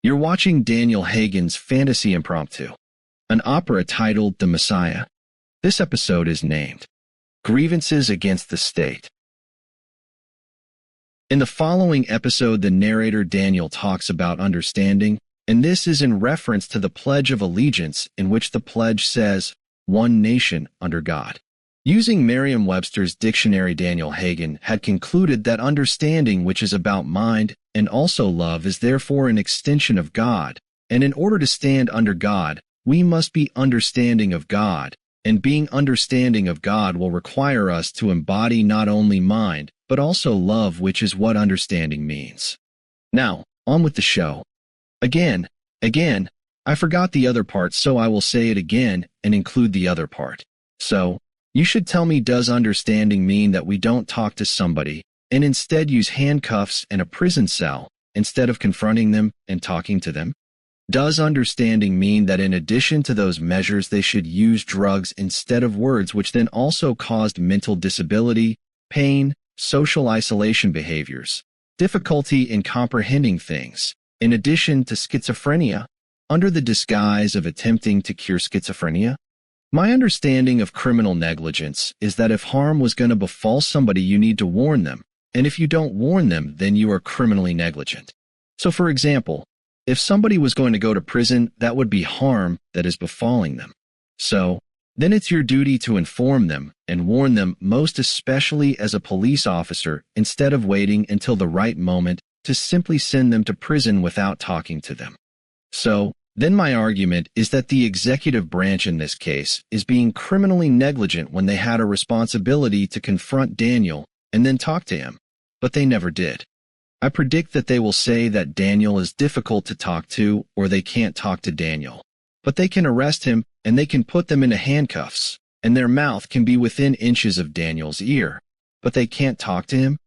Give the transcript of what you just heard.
You're watching Daniel Hagen's Fantasy Impromptu, an opera titled The Messiah. This episode is named Grievances Against the State. In the following episode, the narrator Daniel talks about understanding, and this is in reference to the Pledge of Allegiance, in which the pledge says, "One nation under God." Using Merriam-Webster's dictionary, Daniel Hagen had concluded that understanding, which is about mind, and also love, is therefore an extension of God, and in order to stand under God, we must be understanding of God, and being understanding of God will require us to embody not only mind, but also love, which is what understanding means. Now, on with the show. Again, I forgot the other part, so I will say it again and include the other part. So, you should tell me, does understanding mean that we don't talk to somebody and instead use handcuffs and a prison cell instead of confronting them and talking to them? Does understanding mean that in addition to those measures they should use drugs instead of words, which then also caused mental disability, pain, social isolation behaviors, difficulty in comprehending things, in addition to schizophrenia, under the disguise of attempting to cure schizophrenia? My understanding of criminal negligence is that if harm was going to befall somebody, you need to warn them, and if you don't warn them, then you are criminally negligent. So, for example, if somebody was going to go to prison, that would be harm that is befalling them. So, then it's your duty to inform them and warn them, most especially as a police officer, instead of waiting until the right moment to simply send them to prison without talking to them. So, then my argument is that the executive branch in this case is being criminally negligent when they had a responsibility to confront Daniel and then talk to him, but they never did. I predict that they will say that Daniel is difficult to talk to, or they can't talk to Daniel, but they can arrest him and they can put them into handcuffs, and their mouth can be within inches of Daniel's ear, but they can't talk to him,